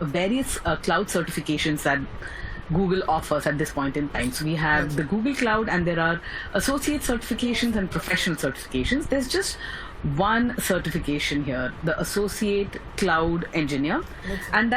various cloud certifications that Google offers at this point in time. So we have the Google Cloud, and there are associate certifications and professional certifications. There's just one certification here, the Associate Cloud Engineer, and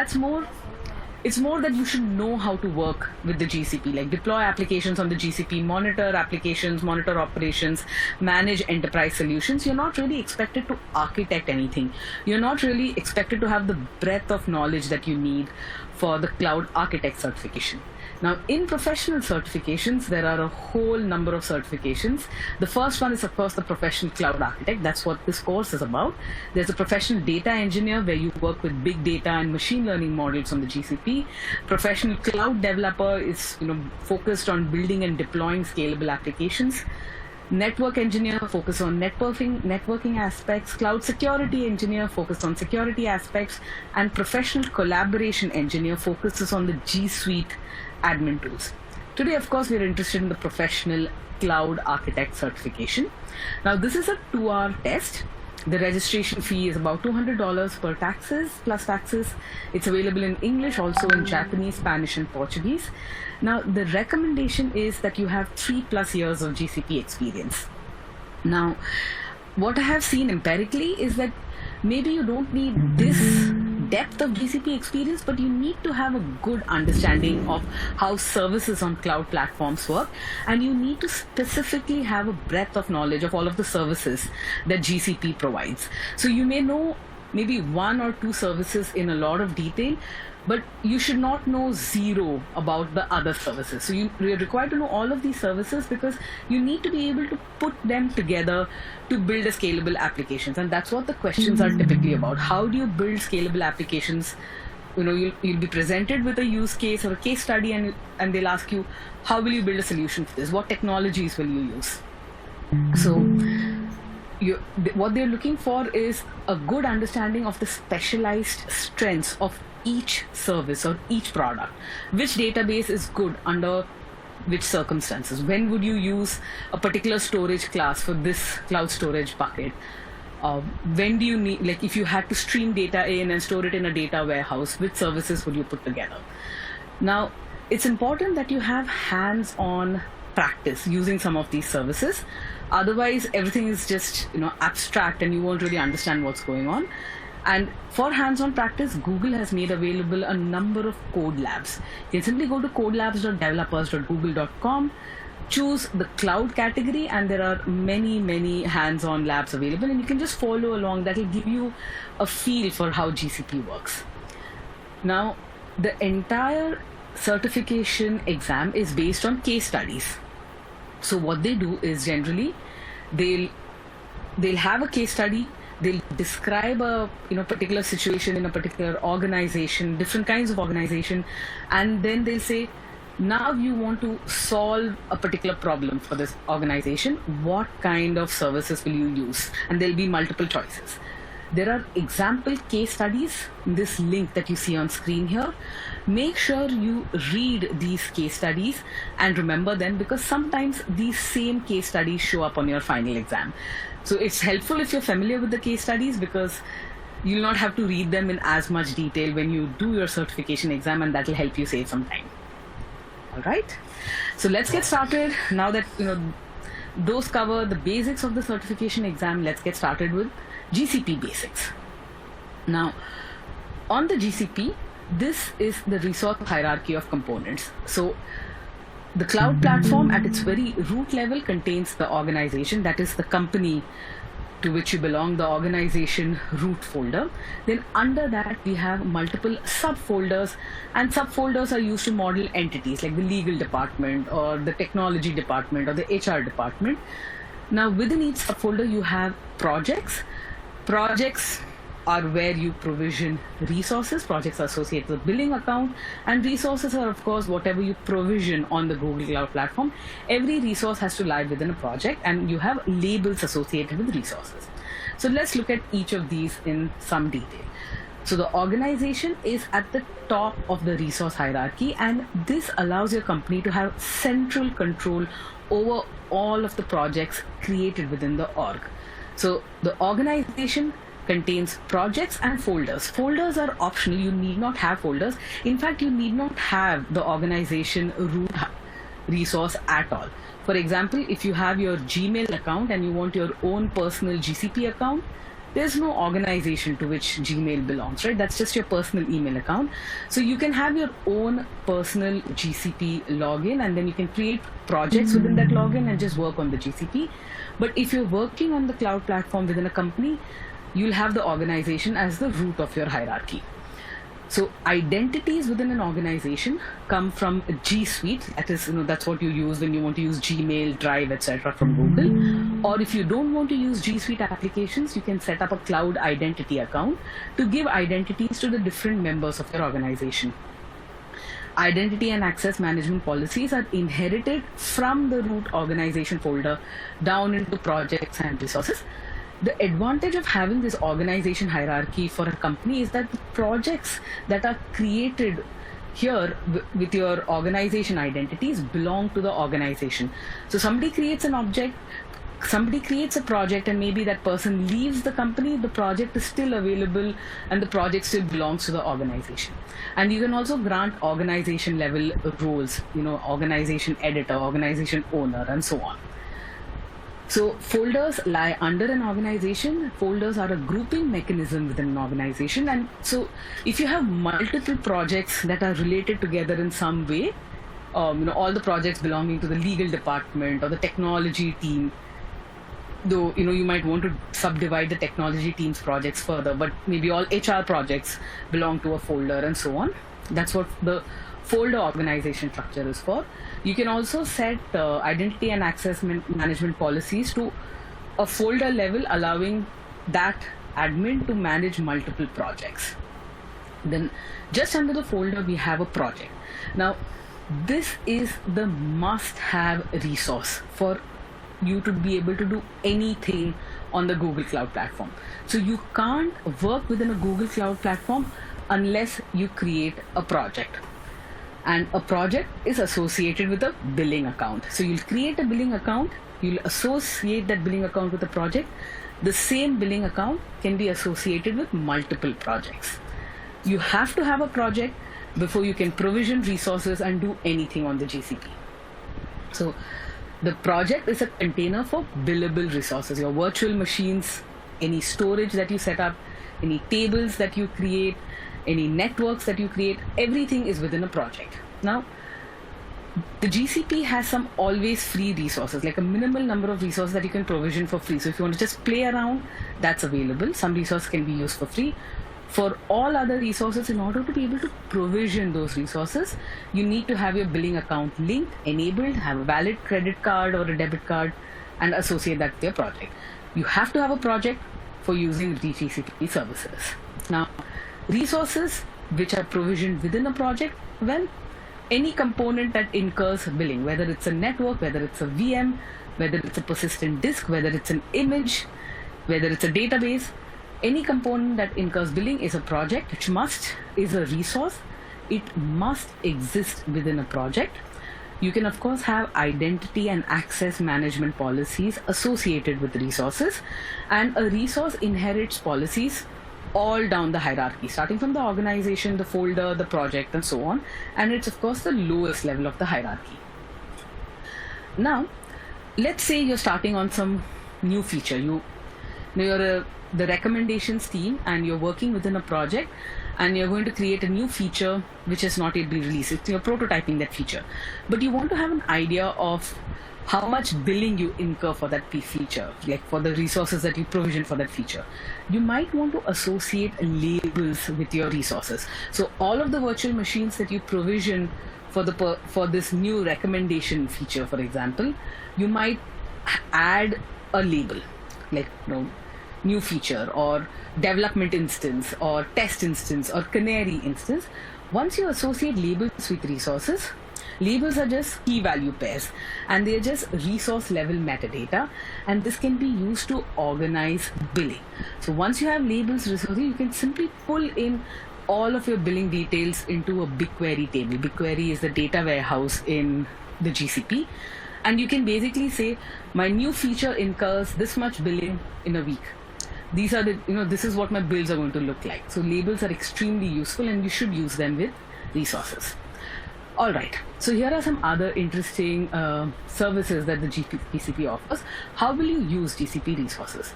it's more that you should know how to work with the GCP, like deploy applications on the GCP, monitor applications, monitor operations, manage enterprise solutions. You're not really expected to architect anything. You're not really expected to have the breadth of knowledge that you need for the cloud architect certification. Now, in professional certifications, there are a whole number of certifications. The first one is, of course, the professional cloud architect. That's what this course is about. There's a professional data engineer, where you work with big data and machine learning models on the GCP. Professional cloud developer is, focused on building and deploying scalable applications. Network engineer focus on networking aspects. Cloud security engineer focus on security aspects, and professional collaboration engineer focuses on the G Suite admin tools. Today, of course, we are interested in the professional cloud architect certification. Now, this is a 2-hour test. The registration fee is about $200 plus taxes. It's available in English, also in Japanese, Spanish, and Portuguese. Now, the recommendation is that you have 3+ years of GCP experience. Now, what I have seen empirically is that maybe you don't need this depth of GCP experience, but you need to have a good understanding of how services on cloud platforms work, and you need to specifically have a breadth of knowledge of all of the services that GCP provides. So you may know maybe 1 or 2 services in a lot of detail, but you should not know zero about the other services. So you're required to know all of these services, because you need to be able to put them together to build a scalable applications. And that's what the questions are typically about. How do you build scalable applications? You'll be presented with a use case or a case study, and they'll ask you, how will you build a solution for this? What technologies will you use? So what they're looking for is a good understanding of the specialized strengths of each service or each product. Which database is good under which circumstances? When would you use a particular storage class for this cloud storage bucket? When do you need, like if you had to stream data in and store it in a data warehouse, which services would you put together? Now, it's important that you have hands-on practice using some of these services. Otherwise, everything is just abstract, and you won't really understand what's going on. And for hands-on practice, Google has made available a number of code labs. You can simply go to codelabs.developers.google.com, choose the cloud category, and there are many hands-on labs available, and you can just follow along. That will give you a feel for how GCP works. Now, the entire certification exam is based on case studies. So what they do is, generally they'll have a case study. They'll describe a particular situation in a particular organization, different kinds of organization, and then they'll say, now you want to solve a particular problem for this organization. What kind of services will you use? And there'll be multiple choices. There are example case studies in this link that you see on screen here. Make sure you read these case studies and remember them, because sometimes these same case studies show up on your final exam. So it's helpful if you're familiar with the case studies, because you'll not have to read them in as much detail when you do your certification exam, and that will help you save some time. All right. So let's get started. Now that those cover the basics of the certification exam, let's get started with GCP basics. Now, on the GCP, this is the resource hierarchy of components. So the cloud platform at its very root level contains the organization, that is the company to which you belong, the organization root folder. Then under that we have multiple subfolders, and subfolders are used to model entities like the legal department or the technology department or the HR department. Now within each subfolder you have projects. Projects are where you provision resources. Projects are associated with billing account, and resources are of course whatever you provision on the Google Cloud Platform. Every resource has to lie within a project, and you have labels associated with resources. So let's look at each of these in some detail. So the organization is at the top of the resource hierarchy, and this allows your company to have central control over all of the projects created within the org. So the organization contains projects and folders. Folders are optional. You need not have folders. In fact, you need not have the organization root resource at all. For example, if you have your Gmail account and you want your own personal GCP account, there's no organization to which Gmail belongs, right? That's just your personal email account. So you can have your own personal GCP login, and then you can create projects within that login and just work on the GCP. But if you're working on the cloud platform within a company, you'll have the organization as the root of your hierarchy. So identities within an organization come from G Suite. That is, that's what you use when you want to use Gmail, Drive, etc. from Google. Or if you don't want to use G Suite applications, you can set up a cloud identity account to give identities to the different members of your organization. Identity and access management policies are inherited from the root organization folder down into projects and resources. The advantage of having this organization hierarchy for a company is that the projects that are created here with your organization identities belong to the organization. So somebody creates an object, somebody creates a project, and maybe that person leaves the company, the project is still available and the project still belongs to the organization. And you can also grant organization level roles, organization editor, organization owner, and so on. So folders lie under an organization. Folders are a grouping mechanism within an organization. And so if you have multiple projects that are related together in some way, all the projects belonging to the legal department or the technology team, though, you might want to subdivide the technology team's projects further, but maybe all HR projects belong to a folder and so on. That's what the folder organization structure is for. You can also set identity and access management policies to a folder level, allowing that admin to manage multiple projects. Then just under the folder, we have a project. Now, this is the must-have resource for you to be able to do anything on the Google Cloud Platform. So you can't work within a Google Cloud Platform unless you create a project. And a project is associated with a billing account. So you'll create a billing account, you'll associate that billing account with a project. The same billing account can be associated with multiple projects. You have to have a project before you can provision resources and do anything on the GCP. So the project is a container for billable resources, your virtual machines, any storage that you set up, any tables that you create, any networks that you create, everything is within a project. Now, the GCP has some always free resources, like a minimal number of resources that you can provision for free. So if you want to just play around, that's available. Some resources can be used for free. For all other resources, in order to be able to provision those resources, you need to have your billing account linked, enabled, have a valid credit card or a debit card, and associate that with your project. You have to have a project for using GCP services. Now, resources which are provisioned within a project, well, any component that incurs billing, whether it's a network, whether it's a VM, whether it's a persistent disk, whether it's an image, whether it's a database, any component that incurs billing is a project, which is a resource. It must exist within a project. You can, of course, have identity and access management policies associated with resources, and a resource inherits policies all down the hierarchy, starting from the organization, the folder, the project, and so on. And it's, of course, the lowest level of the hierarchy. Now, let's say you're starting on some new feature. You're the recommendations team, and you're working within a project, and you're going to create a new feature which has not yet been released. You're prototyping that feature, but you want to have an idea of how much billing you incur for that feature, like for the resources that you provision for that feature. You might want to associate labels with your resources. So all of the virtual machines that you provision for this new recommendation feature, for example, you might add a label, like new feature or development instance or test instance or canary instance. Once you associate labels with resources, labels are just key value pairs, and they're just resource level metadata, and this can be used to organize billing. So once you have labels, resources, you can simply pull in all of your billing details into a BigQuery table. BigQuery is the data warehouse in the GCP, and you can basically say, my new feature incurs this much billing in a week. these are the, this is what my builds are going to look like. So labels are extremely useful and you should use them with resources. All right, so here are some other interesting services that the GCP offers. How will you use GCP resources?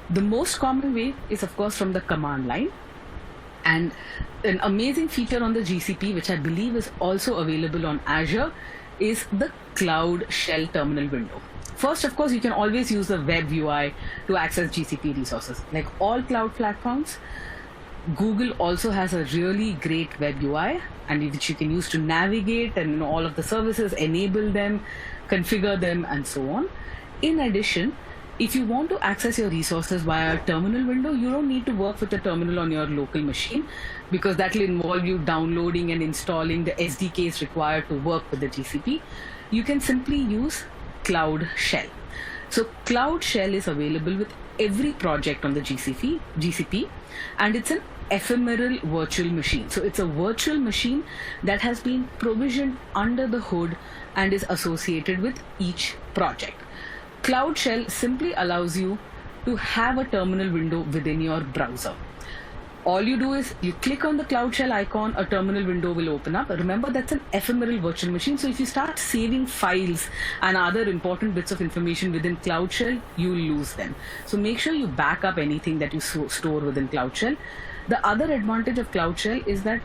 The most common way is, of course, from the command line. And an amazing feature on the GCP, which I believe is also available on Azure, is the Cloud Shell terminal window. First, of course, you can always use the web UI to access GCP resources. Like all cloud platforms, Google also has a really great web UI, and which you can use to navigate and all of the services, enable them, configure them, and so on. In addition, if you want to access your resources via a terminal window, you don't need to work with the terminal on your local machine, because that will involve you downloading and installing the SDKs required to work with the GCP. You can simply use Cloud Shell. So Cloud Shell is available with every project on the GCP, and it's an ephemeral virtual machine. So it's a virtual machine that has been provisioned under the hood and is associated with each project. Cloud Shell simply allows you to have a terminal window within your browser. All you do is you click on the Cloud Shell icon, a terminal window will open up. Remember, that's an ephemeral virtual machine. So if you start saving files and other important bits of information within Cloud Shell, you'll lose them. So make sure you back up anything that you store within Cloud Shell. The other advantage of Cloud Shell is that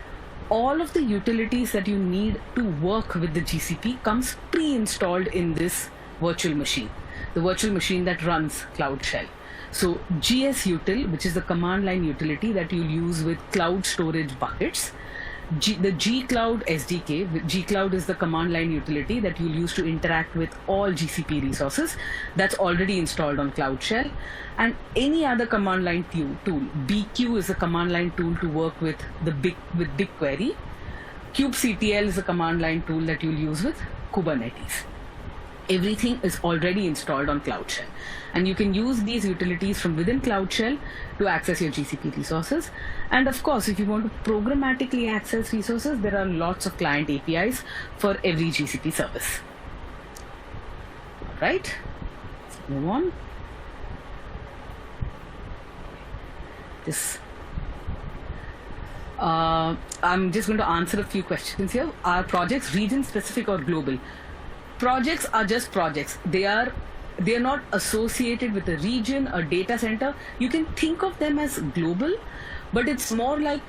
all of the utilities that you need to work with the GCP comes pre-installed in this virtual machine, the virtual machine that runs Cloud Shell. So GSUtil, which is the command line utility that you'll use with cloud storage buckets. The gCloud SDK, gCloud is the command line utility that you'll use to interact with all GCP resources. That's already installed on Cloud Shell. And any other command line tool. BQ is a command line tool to work with BigQuery. kubectl is a command line tool that you'll use with Kubernetes. Everything is already installed on Cloud Shell, and you can use these utilities from within Cloud Shell to access your GCP resources. And of course, if you want to programmatically access resources, there are lots of client APIs for every GCP service. All right, let's move on. I'm just going to answer a few questions here. Are projects region specific or global? Projects are just projects. They are not associated with a region, a data center. You can think of them as global, but it's more like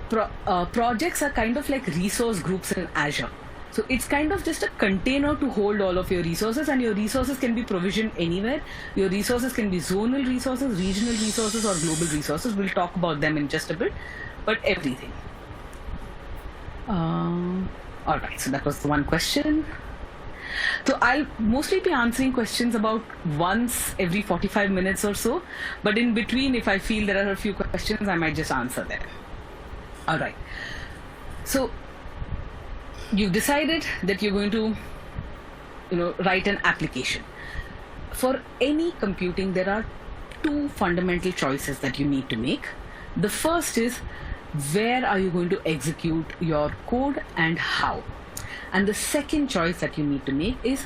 projects are kind of like resource groups in Azure. So it's kind of just a container to hold all of your resources, and your resources can be provisioned anywhere. Your resources can be zonal resources, regional resources, or global resources. We'll talk about them in just a bit, but everything. All right, so that was the one question. So I'll mostly be answering questions about once every 45 minutes or so, but in between, if I feel there are a few questions, I might just answer them. All right. So you've decided that you're going to, write an application. For any computing, there are two fundamental choices that you need to make. The first is, where are you going to execute your code and how? And the second choice that you need to make is,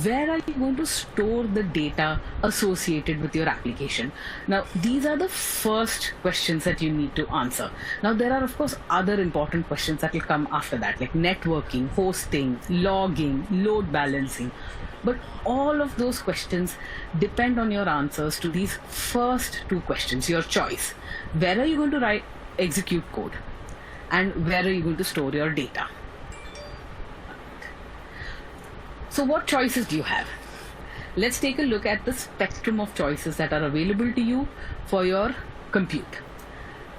where are you going to store the data associated with your application? Now, these are the first questions that you need to answer. Now, there are, of course, other important questions that will come after that, like networking, hosting, logging, load balancing. But all of those questions depend on your answers to these first two questions, your choice. Where are you going to execute code? And where are you going to store your data? So what choices do you have? Let's take a look at the spectrum of choices that are available to you for your compute.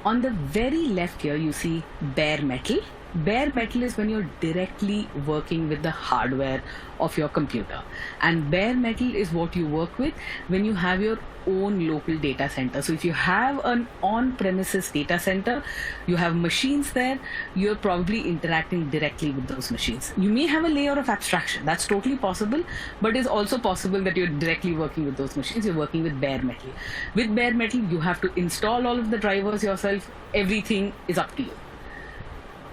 On the very left here, you see bare metal. Bare metal is when you're directly working with the hardware of your computer. And bare metal is what you work with when you have your own local data center. So if you have an on-premises data center, you have machines there, you're probably interacting directly with those machines. You may have a layer of abstraction. That's totally possible, but it's also possible that you're directly working with those machines. You're working with bare metal. With bare metal, you have to install all of the drivers yourself. Everything is up to you.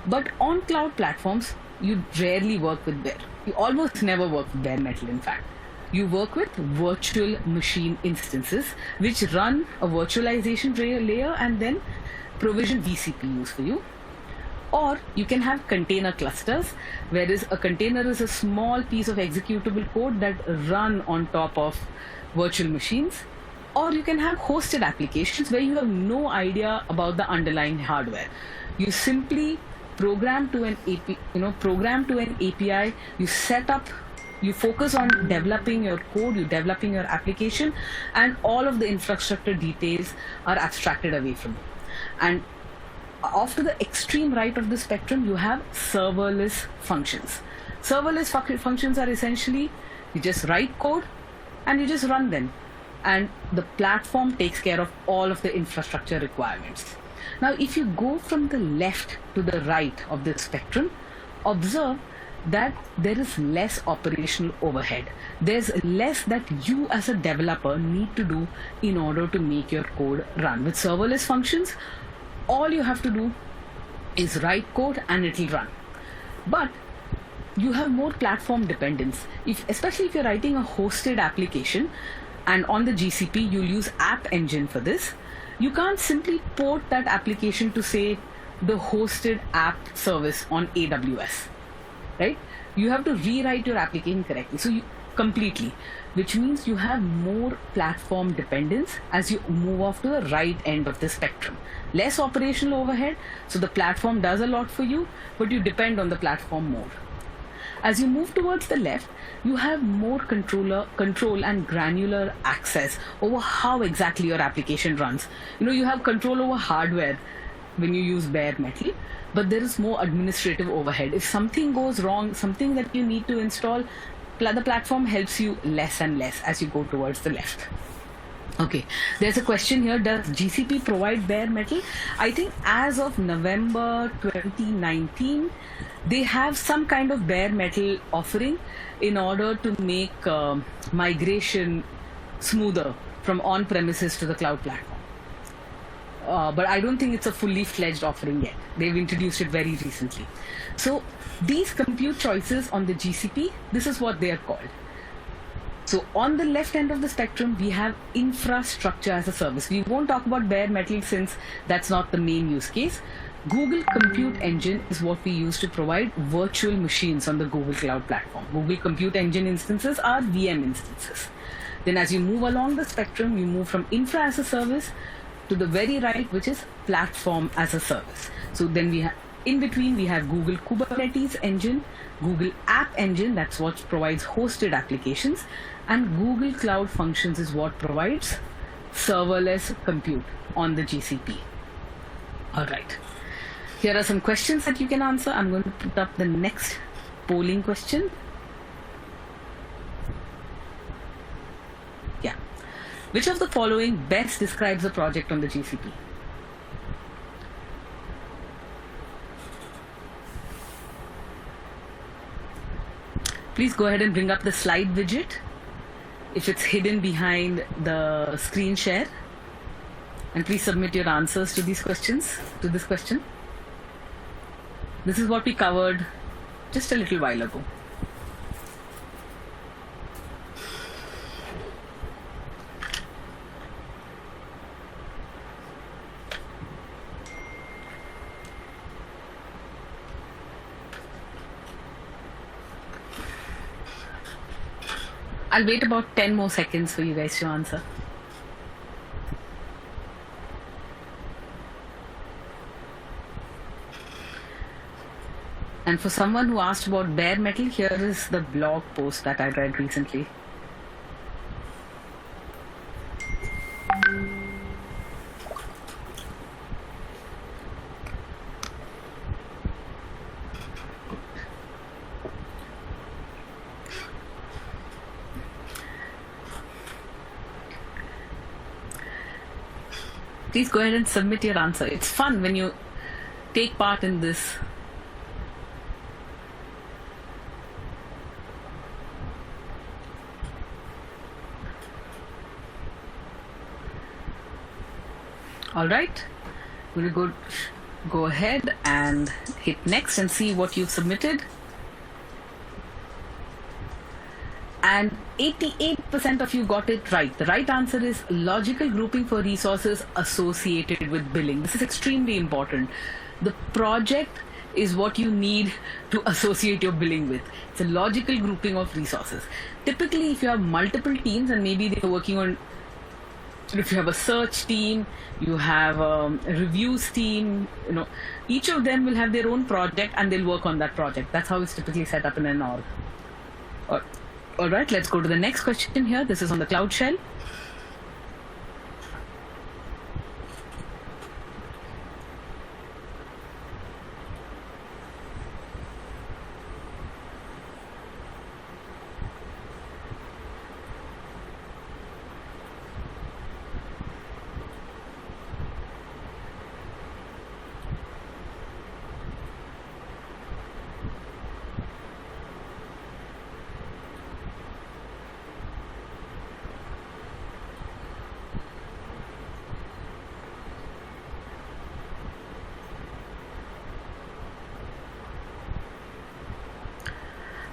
But on cloud platforms, you rarely work with bare. You almost never work with bare metal, in fact. you work with virtual machine instances which run a virtualization layer and then provision vCPUs for you. Or you can have container clusters, whereas a container is a small piece of executable code that run on top of virtual machines. Or you can have hosted applications where you have no idea about the underlying hardware. You simply program to an API, you set up, you focus on developing your code, you developing your application, and all of the infrastructure details are abstracted away from you. And off to the extreme right of the spectrum, you have serverless functions. Serverless functions are essentially, you just write code and you just run them. And the platform takes care of all of the infrastructure requirements. Now, if you go from the left to the right of the spectrum, observe that there is less operational overhead. There's less that you as a developer need to do in order to make your code run. With serverless functions, all you have to do is write code and it'll run. But you have more platform dependence. Especially if you're writing a hosted application and on the GCP, you'll use App Engine for this. You can't simply port that application to, say, the hosted app service on AWS, right? You have to rewrite your application correctly. Completely, which means you have more platform dependence as you move off to the right end of the spectrum. Less operational overhead, so the platform does a lot for you, but you depend on the platform more. As you move towards the left, you have more control and granular access over how exactly your application runs. You have control over hardware when you use bare metal, but there is more administrative overhead. If something goes wrong, something that you need to install, the platform helps you less and less as you go towards the left. Okay, there's a question here. Does GCP provide bare metal? I think as of November 2019, they have some kind of bare metal offering in order to make migration smoother from on-premises to the cloud platform. But I don't think it's a fully fledged offering yet. They've introduced it very recently. So these compute choices on the GCP, this is what they are called. So on the left end of the spectrum, we have infrastructure as a service. We won't talk about bare metal since that's not the main use case. Google Compute Engine is what we use to provide virtual machines on the Google Cloud Platform. Google Compute Engine instances are VM instances. Then as you move along the spectrum, you move from infra as a service to the very right, which is platform as a service. So then we have, in between, we have Google Kubernetes Engine, Google App Engine, that's what provides hosted applications, and Google Cloud Functions is what provides serverless compute on the GCP. All right. Here are some questions that you can answer. I'm going to put up the next polling question. Yeah. Which of the following best describes the project on the GCP? Please go ahead and bring up the slide widget if it's hidden behind the screen share. And please submit your answers to these questions, to this question. This is what we covered just a little while ago. I'll wait about 10 more seconds for you guys to answer. And for someone who asked about bare metal, here is the blog post that I read recently. Please go ahead and submit your answer. It's fun when you take part in this. All right, we'll go ahead and hit next and see what you've submitted. And 88% of you got it right. The right answer is logical grouping for resources associated with billing. This is extremely important. The project is what you need to associate your billing with. It's a logical grouping of resources. Typically, if you have multiple teams and maybe they're working on, if you have a search team, you have a reviews team, each of them will have their own project and they'll work on that project. That's how it's typically set up in an org. All right, let's go to the next question here. This is on the Cloud Shell.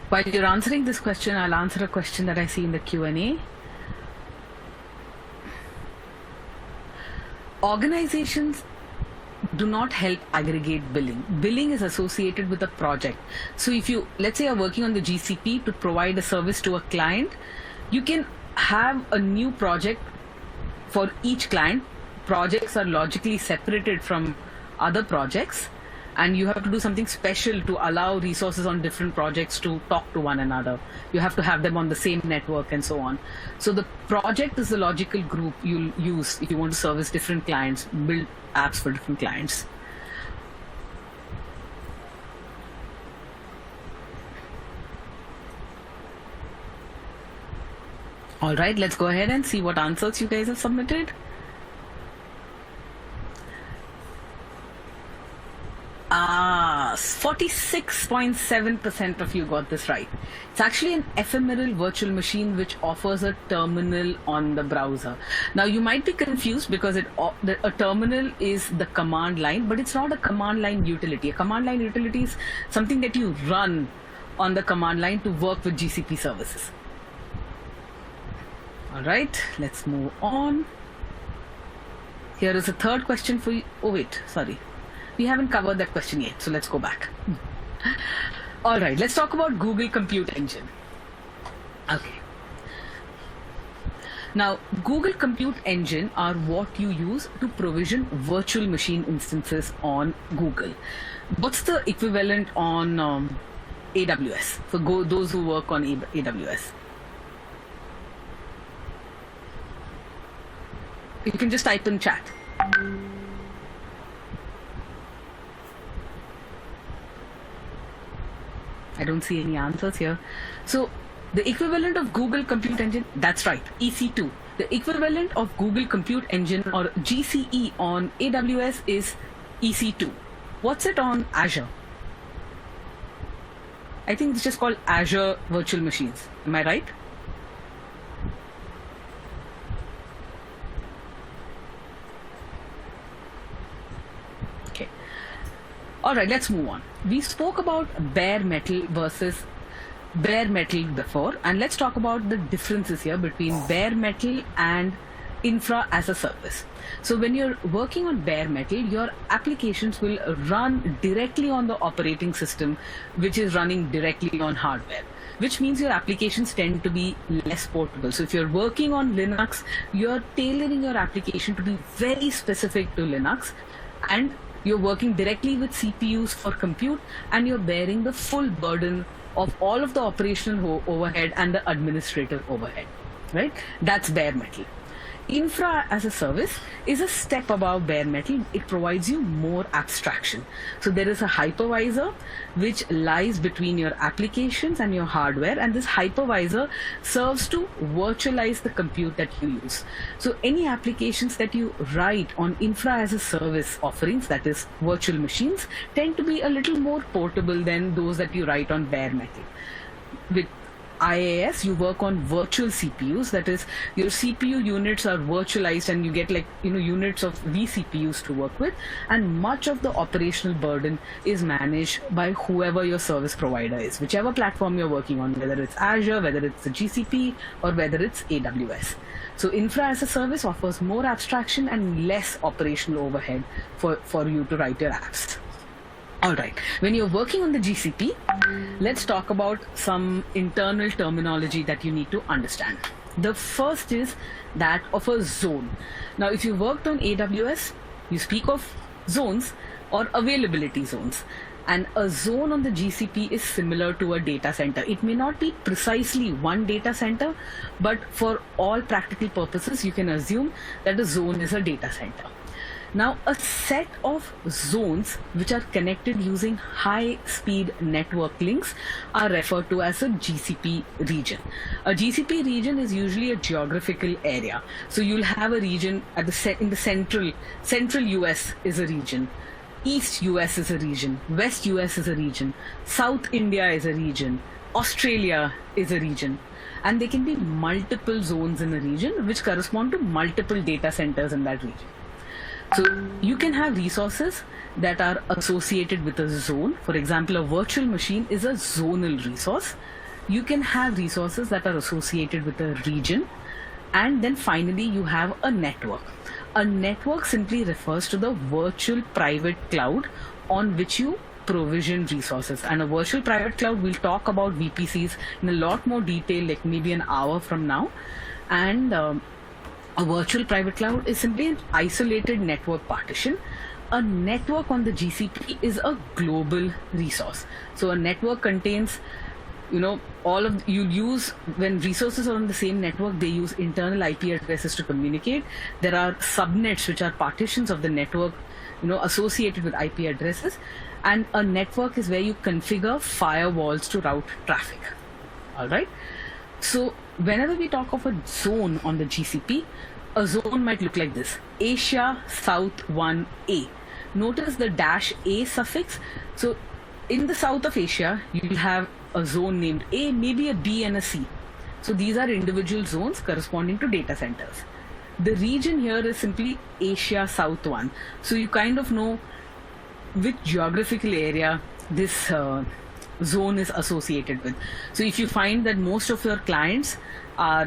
While you're answering this question, I'll answer a question that I see in the Q&A. Organizations do not help aggregate billing. Billing is associated with a project. So if you, let's say you're working on the GCP to provide a service to a client, you can have a new project for each client. Projects are logically separated from other projects, and you have to do something special to allow resources on different projects to talk to one another. You have to have them on the same network and so on. So the project is the logical group you'll use if you want to service different clients, build apps for different clients. All right, let's go ahead and see what answers you guys have submitted. 46.7% of you got this right. It's actually an ephemeral virtual machine which offers a terminal on the browser. Now you might be confused because a terminal is the command line, but it's not a command line utility. A command line utility is something that you run on the command line to work with GCP services. All right, let's move on. Here is a third question for you. Oh wait, sorry. We haven't covered that question yet, so let's go back. All right, let's talk about Google Compute Engine. Okay. Now, Google Compute Engine are what you use to provision virtual machine instances on Google. What's the equivalent on AWS for those who work on AWS? You can just type in chat. I don't see any answers here. So the equivalent of Google Compute Engine, that's right, EC2. The equivalent of Google Compute Engine or GCE on AWS is EC2. What's it on Azure? I think it's just called Azure Virtual Machines. Am I right? Okay. All right, let's move on. We spoke about bare metal versus bare metal before, and let's talk about the differences here between bare metal and infra as a service. So when you're working on bare metal, your applications will run directly on the operating system, which is running directly on hardware, which means your applications tend to be less portable. So if you're working on Linux, you're tailoring your application to be very specific to Linux, and you're working directly with CPUs for compute, and you're bearing the full burden of all of the operational overhead and the administrative overhead, right? That's bare metal. Infra as a service is a step above bare metal. It provides you more abstraction. So there is a hypervisor which lies between your applications and your hardware, and this hypervisor serves to virtualize the compute that you use. So any applications that you write on infra as a service offerings, that is virtual machines, tend to be a little more portable than those that you write on bare metal. IaaS, you work on virtual CPUs. That is, your CPU units are virtualized and you get units of vCPUs to work with, and much of the operational burden is managed by whoever your service provider is, whichever platform you're working on, whether it's Azure, whether it's the GCP, or whether it's AWS. So infra as a service offers more abstraction and less operational overhead for you to write your apps. All right, when you're working on the GCP, let's talk about some internal terminology that you need to understand. The first is that of a zone. Now, if you worked on AWS, you speak of zones or availability zones. And a zone on the GCP is similar to a data center. It may not be precisely one data center, but for all practical purposes, you can assume that a zone is a data center. Now, a set of zones which are connected using high-speed network links are referred to as a GCP region. A GCP region is usually a geographical area. So you'll have a region in the central US is a region, East US is a region, West US is a region, South India is a region, Australia is a region. And there can be multiple zones in a region which correspond to multiple data centers in that region. So you can have resources that are associated with a zone. For example, a virtual machine is a zonal resource. You can have resources that are associated with a region. And then finally, you have a network. A network simply refers to the virtual private cloud on which you provision resources. And a virtual private cloud, we'll talk about VPCs in a lot more detail, like maybe an hour from now. And a virtual private cloud is simply an isolated network partition. A network on the GCP is a global resource. So a network contains, when resources are on the same network, they use internal IP addresses to communicate. There are subnets, which are partitions of the network, associated with IP addresses. And a network is where you configure firewalls to route traffic. All right. So whenever we talk of a zone on the GCP, a zone might look like this: Asia South 1A. Notice the -A suffix. So in the south of Asia, you'll have a zone named A, maybe a B and a C. So these are individual zones corresponding to data centers. The region here is simply Asia South 1. So you kind of know which geographical area this zone is associated with. So if you find that most of your clients are,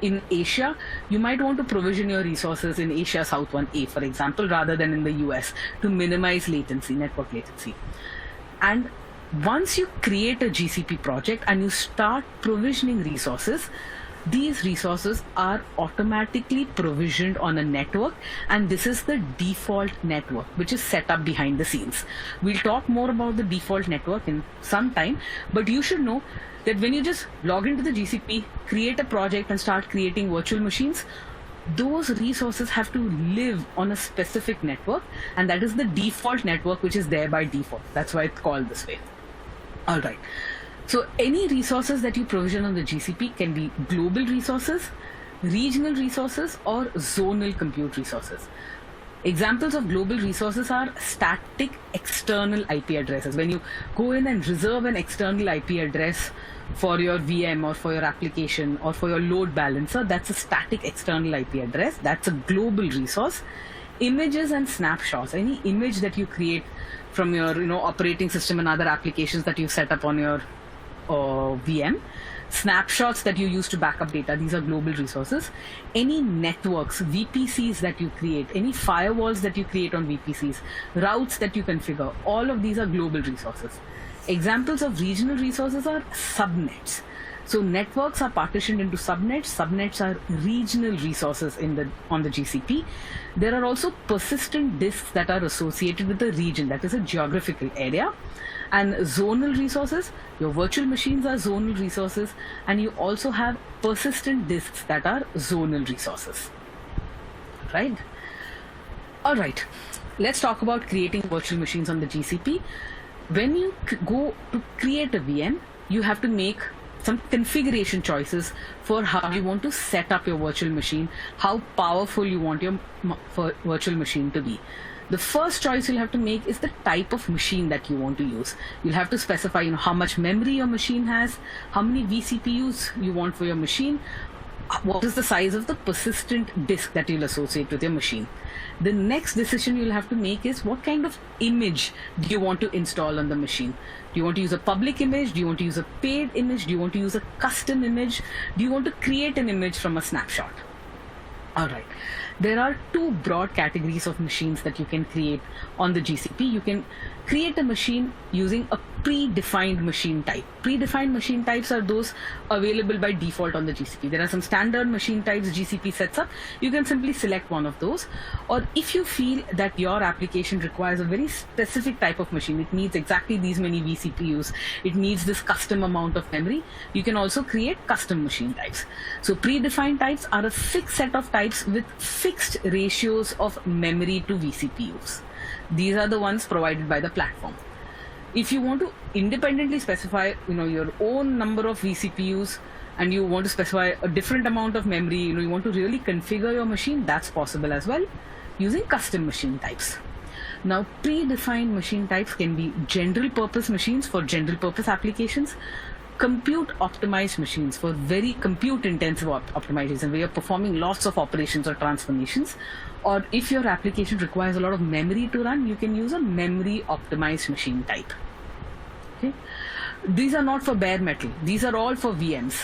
in Asia, you might want to provision your resources in Asia South 1A, for example, rather than in the US, to minimize latency, network latency. And once you create a GCP project and you start provisioning resources, these resources are automatically provisioned on a network, and this is the default network which is set up behind the scenes. We'll talk more about the default network in some time, but you should know that when you just log into the GCP, create a project and start creating virtual machines, those resources have to live on a specific network, and that is the default network which is there by default. That's why it's called this way. All right. So any resources that you provision on the GCP can be global resources, regional resources, or zonal compute resources. Examples of global resources are static external IP addresses. When you go in and reserve an external IP address for your VM or for your application or for your load balancer, that's a static external IP address. That's a global resource. Images and snapshots, any image that you create from your operating system and other applications that you set up on your VM, snapshots that you use to back up data, these are global resources. Any networks, VPCs that you create, any firewalls that you create on VPCs, routes that you configure, all of these are global resources. Examples of regional resources are subnets. So networks are partitioned into subnets. Subnets are regional resources on the GCP. There are also persistent disks that are associated with the region, that is a geographical area. And zonal resources, your virtual machines are zonal resources, and you also have persistent disks that are zonal resources. Right? All right. Let's talk about creating virtual machines on the GCP. When you go to create a VM, you have to make some configuration choices for how you want to set up your virtual machine, how powerful you want your virtual machine to be. The first choice you'll have to make is the type of machine that you want to use. You'll have to specify, how much memory your machine has, how many vCPUs you want for your machine, what is the size of the persistent disk that you'll associate with your machine. The next decision you'll have to make is what kind of image do you want to install on the machine. Do you want to use a public image? Do you want to use a paid image? Do you want to use a custom image? Do you want to create an image from a snapshot? All right. There are two broad categories of machines that you can create on the GCP. You can create a machine using a predefined machine type. Predefined machine types are those available by default on the GCP. There are some standard machine types GCP sets up. You can simply select one of those. Or if you feel that your application requires a very specific type of machine, it needs exactly these many vCPUs, it needs this custom amount of memory, you can also create custom machine types. So predefined types are a fixed set of types with fixed ratios of memory to vCPUs. These are the ones provided by the platform. If you want to independently specify, your own number of vCPUs, and you want to specify a different amount of memory, you want to really configure your machine, that's possible as well using custom machine types. Now, predefined machine types can be general purpose machines for general purpose applications, compute optimized machines for very compute intensive optimization where you're performing lots of operations or transformations, or if your application requires a lot of memory to run, you can use a memory optimized machine type. Okay? These are not for bare metal, these are all for VMs.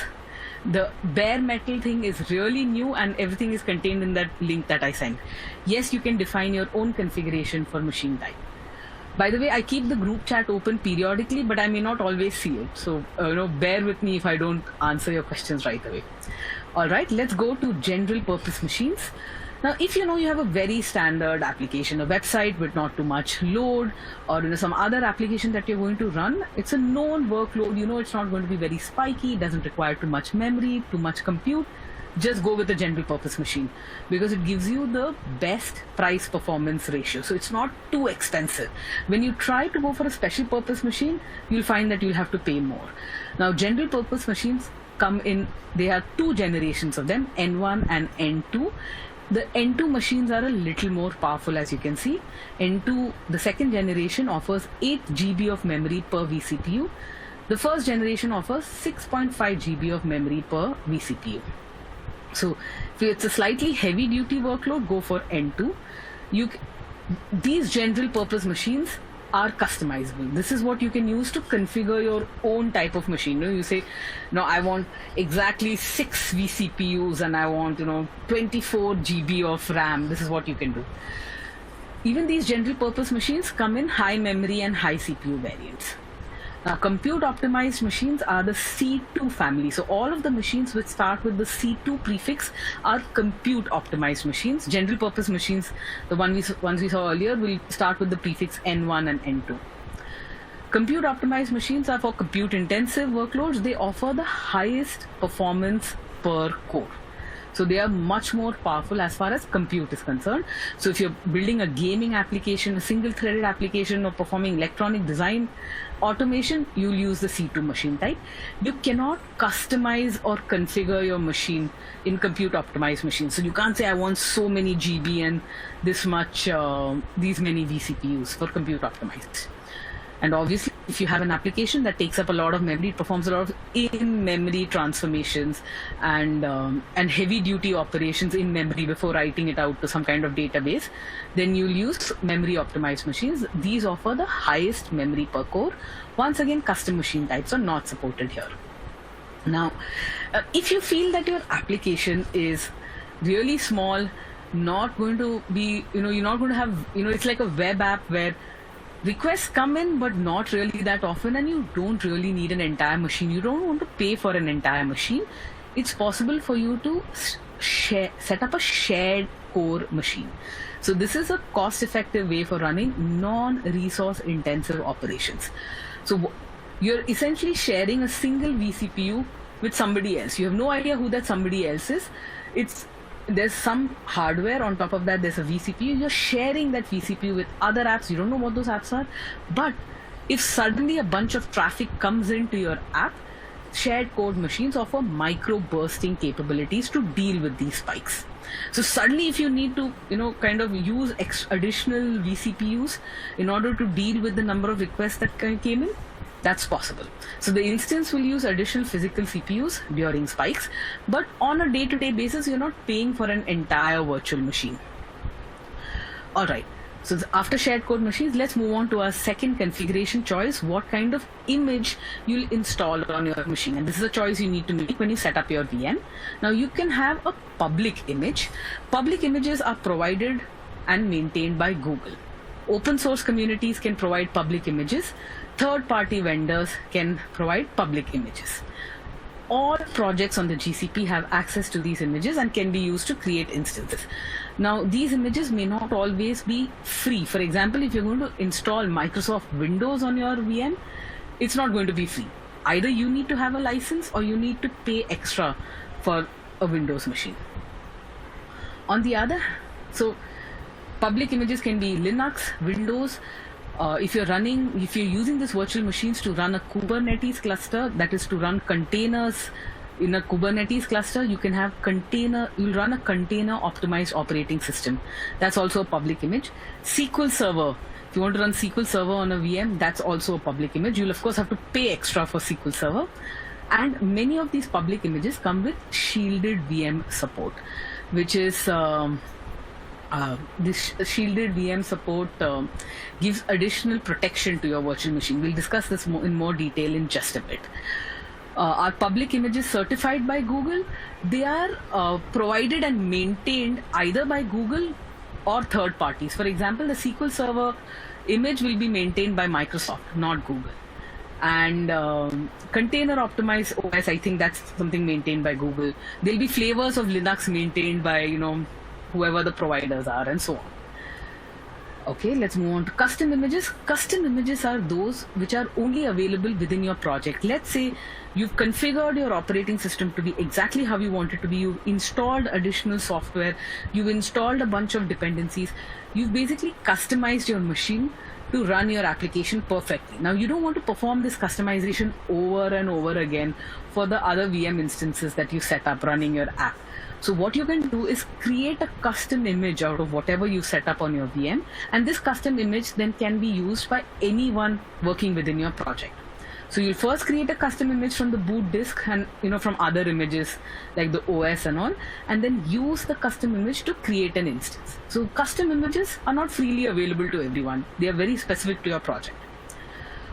The bare metal thing is really new and everything is contained in that link that I sent. Yes, you can define your own configuration for machine type. By the way, I keep the group chat open periodically, but I may not always see it. So, bear with me if I don't answer your questions right away. All right, let's go to general purpose machines. Now, if you have a very standard application, a website with not too much load, or some other application that you're going to run, it's a known workload. It's not going to be very spiky. It doesn't require too much memory, too much compute. Just go with a general purpose machine because it gives you the best price performance ratio. So it's not too expensive. When you try to go for a special purpose machine, you'll find that you'll have to pay more. Now, general purpose machines they are two generations of them, N1 and N2. The N2 machines are a little more powerful, as you can see. N2, the second generation, offers 8 GB of memory per vCPU. The first generation offers 6.5 GB of memory per vCPU. So if it's a slightly heavy duty workload, go for N2. These general purpose machines are customizable. This is what you can use to configure your own type of machine. You say, I want exactly 6 vCPUs and I want, 24 GB of RAM. This is what you can do. Even these general purpose machines come in high memory and high CPU variants. Now, compute optimized machines are the C2 family. So all of the machines which start with the C2 prefix are compute optimized machines. General purpose machines, the ones we saw earlier, will start with the prefix N1 and N2. Compute optimized machines are for compute intensive workloads. They offer the highest performance per core. So they are much more powerful as far as compute is concerned. So if you're building a gaming application, a single threaded application, or performing electronic design automation, you'll use the C2 machine type. You cannot customize or configure your machine in compute optimized machines. So you can't say I want so many GB and this much, these many vCPUs for compute optimized. And obviously, if you have an application that takes up a lot of memory, it performs a lot of in-memory transformations and heavy-duty operations in memory before writing it out to some kind of database, then you'll use memory-optimized machines. These offer the highest memory per core. Once again, custom machine types are not supported here. Now, if you feel that your application is really small, not going to be, you're not going to have, it's like a web app where requests come in but not really that often, and you don't really need an entire machine, you don't want to pay for an entire machine, it's possible for you to set up a shared core machine. So this is a cost-effective way for running non-resource intensive operations. So you're essentially sharing a single vCPU with somebody else. You have no idea who that somebody else is. There's some hardware on top of that, there's a vCPU, you're sharing that vCPU with other apps, you don't know what those apps are, but if suddenly a bunch of traffic comes into your app, shared code machines offer micro bursting capabilities to deal with these spikes. So suddenly, if you need to, kind of use additional vCPUs in order to deal with the number of requests that came in, that's possible. So the instance will use additional physical CPUs during spikes, but on a day-to-day basis, you're not paying for an entire virtual machine. All right. So after shared code machines, let's move on to our second configuration choice, what kind of image you'll install on your machine. And this is a choice you need to make when you set up your VM. Now you can have a public image. Public images are provided and maintained by Google. Open source communities can provide public images. Third-party vendors can provide public images. All projects on the GCP have access to these images and can be used to create instances. Now, these images may not always be free. For example, if you're going to install Microsoft Windows on your VM, it's not going to be free. Either you need to have a license or you need to pay extra for a Windows machine. On the other, so public images can be Linux, Windows. If you're using these virtual machines to run a Kubernetes cluster, that is to run containers in a Kubernetes cluster, you'll run a container optimized operating system. That's also a public image. SQL Server, if you want to run SQL Server on a VM, that's also a public image. You'll of course have to pay extra for SQL Server. And many of these public images come with shielded VM support, which is this shielded VM support gives additional protection to your virtual machine. We'll discuss this in more detail in just a bit. Are public images certified by Google? They are provided and maintained either by Google or third parties. For example, the SQL Server image will be maintained by Microsoft, not Google. And container optimized OS, I think that's something maintained by Google. There'll be flavors of Linux maintained by, whoever the providers are, and so on. Okay, let's move on to custom images. Custom images are those which are only available within your project. Let's say you've configured your operating system to be exactly how you want it to be. You've installed additional software. You've installed a bunch of dependencies. You've basically customized your machine to run your application perfectly. Now, you don't want to perform this customization over and over again for the other VM instances that you set up running your app. So what you can do is create a custom image out of whatever you set up on your VM, and this custom image then can be used by anyone working within your project. So you'll first create a custom image from the boot disk and from other images like the OS and all, and then use the custom image to create an instance. So custom images are not freely available to everyone. They are very specific to your project.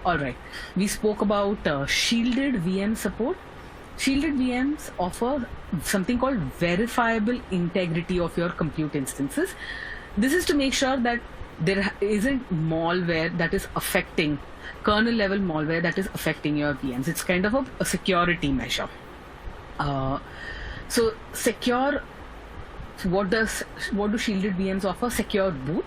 All right, we spoke about shielded VM support. Shielded VMs offer something called verifiable integrity of your compute instances. This is to make sure that there isn't malware that is affecting, kernel level malware that is affecting your VMs. It's kind of a security measure. So secure, what do shielded VMs offer? Secure boot,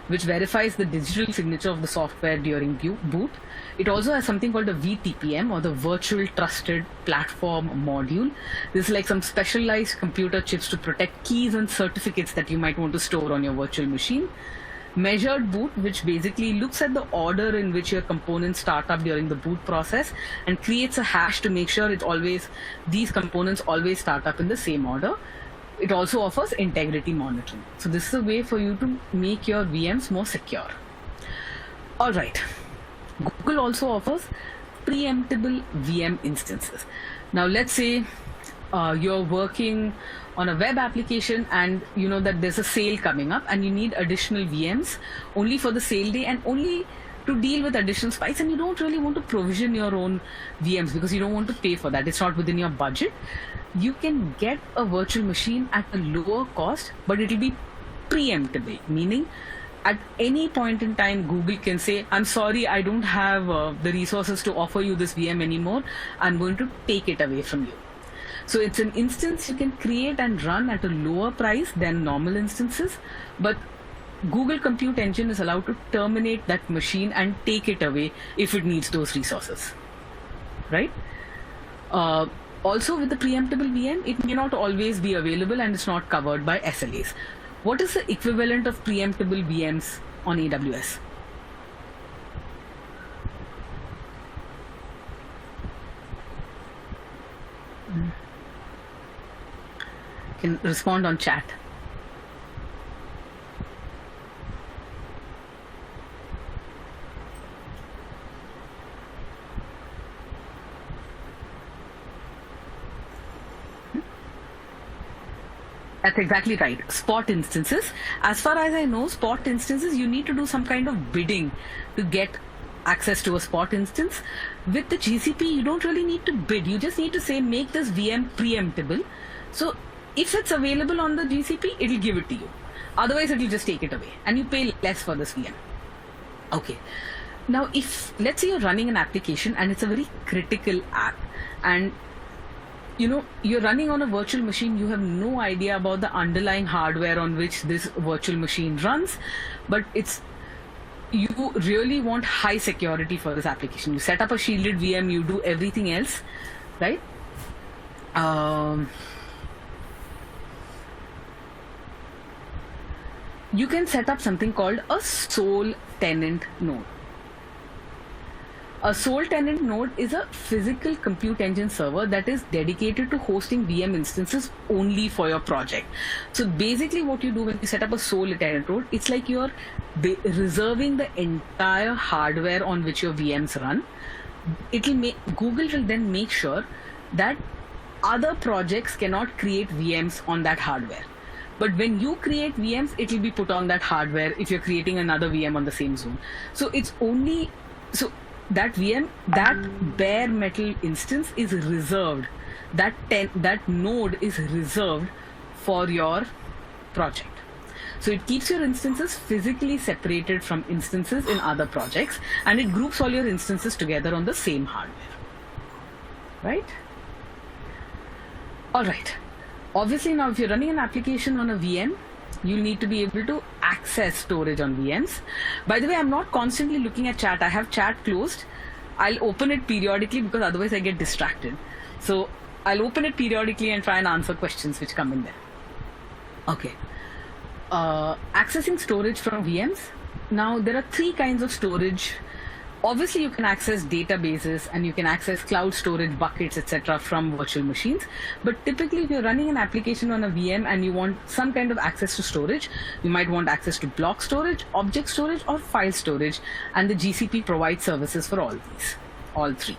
which verifies the digital signature of the software during boot. It also has something called a VTPM, or the Virtual Trusted Platform Module. This is like some specialized computer chips to protect keys and certificates that you might want to store on your virtual machine. Measured boot, which basically looks at the order in which your components start up during the boot process and creates a hash to make sure these components always start up in the same order. It also offers integrity monitoring. So this is a way for you to make your VMs more secure. All right. Google also offers preemptible VM instances. Now, let's say you're working on a web application and you know that there's a sale coming up and you need additional VMs only for the sale day and only to deal with additional spikes, and you don't really want to provision your own VMs because you don't want to pay for that. It's not within your budget. You can get a virtual machine at a lower cost, but it'll be preemptible, meaning at any point in time, Google can say, I'm sorry, I don't have the resources to offer you this VM anymore. I'm going to take it away from you. So it's an instance you can create and run at a lower price than normal instances, but Google Compute Engine is allowed to terminate that machine and take it away if it needs those resources, right? Also, with the preemptible VM, it may not always be available and it's not covered by SLAs. What is the equivalent of preemptible VMs on AWS? can respond on chat. That's exactly right. Spot instances. As far as I know, spot instances, you need to do some kind of bidding to get access to a spot instance. With the GCP, you don't really need to bid. You just need to say, make this VM preemptible. So if it's available on the GCP, it'll give it to you. Otherwise, it'll just take it away and you pay less for this VM. Okay. Now, if let's say you're running an application and it's a very critical app, and you're running on a virtual machine, you have no idea about the underlying hardware on which this virtual machine runs, but you really want high security for this application. You set up a shielded VM, you do everything else, right? You can set up something called a sole tenant node. A sole tenant node is a physical compute engine server that is dedicated to hosting VM instances only for your project. So basically what you do when you set up a sole tenant node, it's like you're reserving the entire hardware on which your VMs run. Google will then make sure that other projects cannot create VMs on that hardware. But when you create VMs, it will be put on that hardware if you're creating another VM on the same zone. So that VM, that bare metal instance is reserved. That node is reserved for your project. So it keeps your instances physically separated from instances in other projects, and it groups all your instances together on the same hardware. Right? All right. Obviously, now if you're running an application on a VM, you'll need to be able to access storage on VMs. By the way, I'm not constantly looking at chat. I have chat closed. I'll open it periodically because otherwise I get distracted. So I'll open it periodically and try and answer questions which come in there. Okay. Accessing storage from VMs. Now, there are three kinds of storage. Obviously, you can access databases and you can access cloud storage buckets, etc. from virtual machines. But typically, if you're running an application on a VM and you want some kind of access to storage, you might want access to block storage, object storage, or file storage. And the GCP provides services for all three.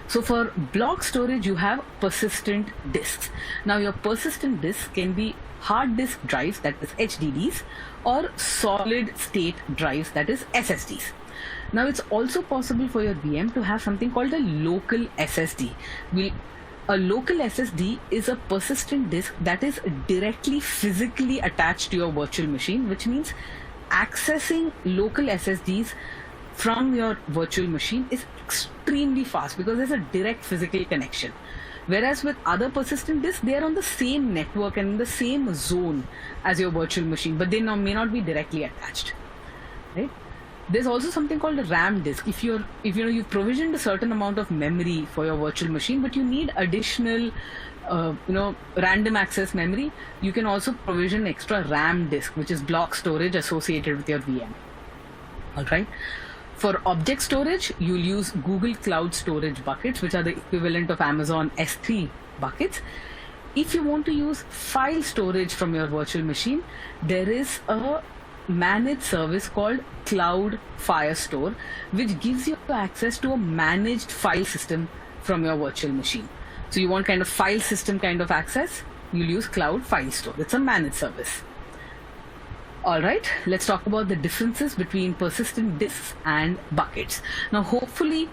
So for block storage, you have persistent disks. Now, your persistent disks can be hard disk drives, that is HDDs, or solid state drives, that is SSDs. Now, it's also possible for your VM to have something called a local SSD. A local SSD is a persistent disk that is directly physically attached to your virtual machine, which means accessing local SSDs from your virtual machine is extremely fast because there's a direct physical connection. Whereas with other persistent disks, they are on the same network and in the same zone as your virtual machine, but they may not be directly attached, right? There's also something called a RAM disk. If you've provisioned a certain amount of memory for your virtual machine, but you need additional, random access memory, you can also provision extra RAM disk, which is block storage associated with your VM. All right. For object storage, you'll use Google Cloud Storage buckets, which are the equivalent of Amazon S3 buckets. If you want to use file storage from your virtual machine, there is a managed service called Cloud Firestore, which gives you access to a managed file system from your virtual machine. So you want kind of file system kind of access, you'll use Cloud Firestore. It's a managed service. All right, let's talk about the differences between persistent disks and buckets. Now, hopefully,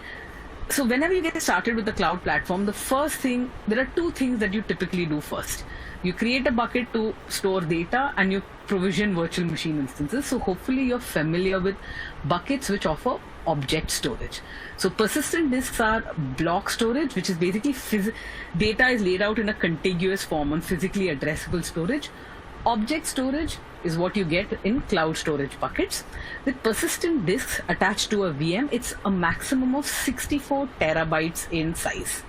so whenever you get started with the cloud platform, there are two things that you typically do first. You create a bucket to store data and you provision virtual machine instances. So hopefully you're familiar with buckets which offer object storage. So persistent disks are block storage, which is basically data is laid out in a contiguous form on physically addressable storage. Object storage is what you get in cloud storage buckets. With persistent disks attached to a VM, it's a maximum of 64 terabytes in size.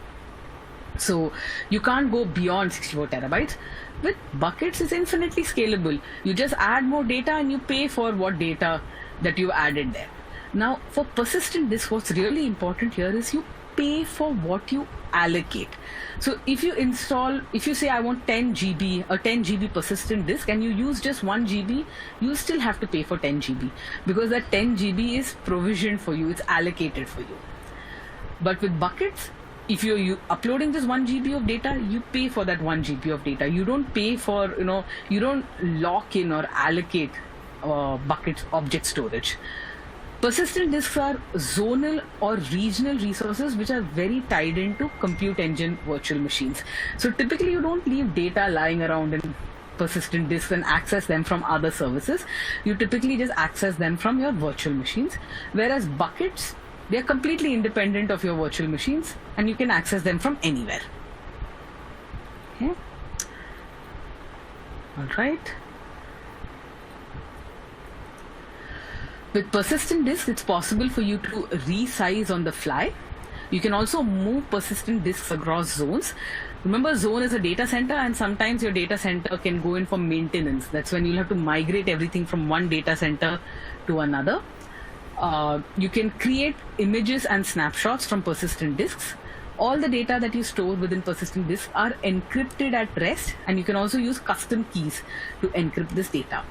So you can't go beyond 64 terabytes. With buckets, it's infinitely scalable. You just add more data and you pay for what data that you added there. Now, for persistent disks, what's really important here is you pay for what you allocate. So if you say I want 10 GB, a 10 GB persistent disk, and you use just 1 GB, you still have to pay for 10 GB because that 10 GB is provisioned for you, it's allocated for you. But with buckets, if you're uploading just 1 GB of data, you pay for that 1 GB of data. You don't pay for, you don't lock in or allocate bucket object storage. Persistent disks are zonal or regional resources which are very tied into compute engine virtual machines. So typically you don't leave data lying around in persistent disks and access them from other services. You typically just access them from your virtual machines. Whereas buckets, they are completely independent of your virtual machines and you can access them from anywhere. Okay. All right. With persistent disks, it's possible for you to resize on the fly. You can also move persistent disks across zones. Remember, zone is a data center, and sometimes your data center can go in for maintenance. That's when you'll have to migrate everything from one data center to another. You can create images and snapshots from persistent disks. All the data that you store within persistent disks are encrypted at rest, and you can also use custom keys to encrypt this data.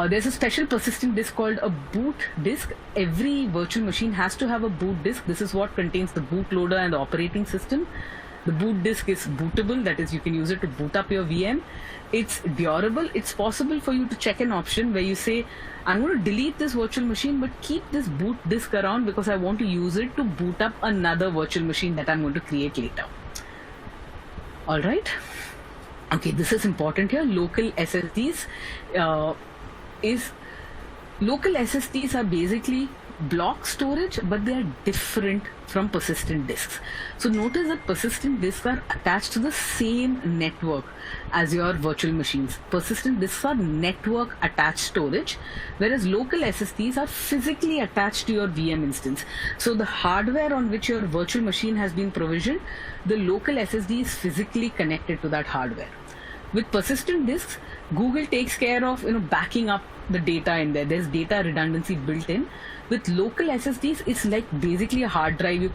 There's a special persistent disk called a boot disk. Every virtual machine has to have a boot disk. This is what contains the bootloader and the operating system. The boot disk is bootable, that is, you can use it to boot up your VM. It's durable. It's possible for you to check an option where you say, I'm going to delete this virtual machine, but keep this boot disk around because I want to use it to boot up another virtual machine that I'm going to create later. All right. Okay, this is important here. Local SSDs local SSDs are basically block storage, but they are different from persistent disks. So notice that persistent disks are attached to the same network as your virtual machines. Persistent disks are network attached storage, whereas local SSDs are physically attached to your VM instance. So the hardware on which your virtual machine has been provisioned, the local SSD is physically connected to that hardware. With persistent disks, Google takes care of backing up the data in there. There's data redundancy built in. With local SSDs, it's like basically a hard drive you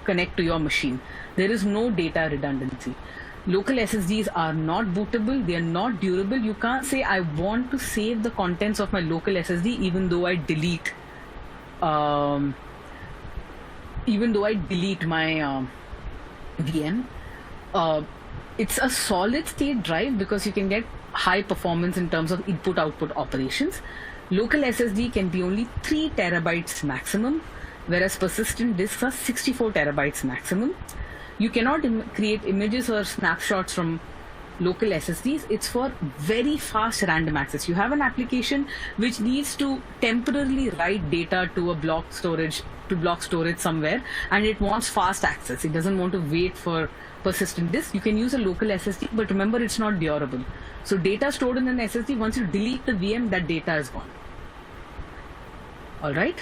connect to your machine. There is no data redundancy. Local SSDs are not bootable. They are not durable. You can't say I want to save the contents of my local SSD even though I delete my VM. It's a solid state drive because you can get high performance in terms of input-output operations. Local SSD can be only 3 terabytes maximum, whereas persistent disks are 64 terabytes maximum. You cannot create images or snapshots from local SSDs. It's for very fast random access. You have an application which needs to temporarily write data to a block storage somewhere, and it wants fast access. It doesn't want to wait for persistent disk. You can use a local SSD, but remember, it's not durable. So data stored in an SSD, once you delete the VM, that data is gone. All right.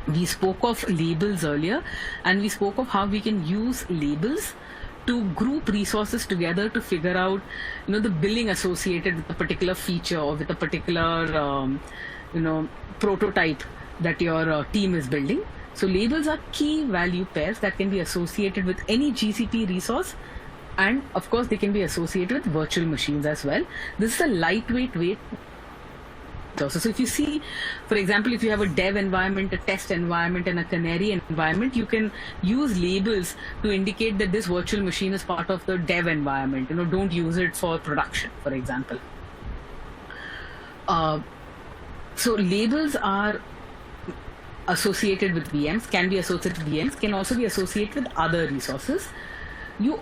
We spoke of labels earlier, and we spoke of how we can use labels to group resources together to figure out, the billing associated with a particular feature or with a particular, prototype that your team is building. So labels are key value pairs that can be associated with any GCP resource, and of course they can be associated with virtual machines as well. This is a lightweight way. So if you see, for example, if you have a dev environment, a test environment, and a canary environment, you can use labels to indicate that this virtual machine is part of the dev environment. Don't use it for production, for example. So labels are associated with VMs, can be associated with VMs, can also be associated with other resources. You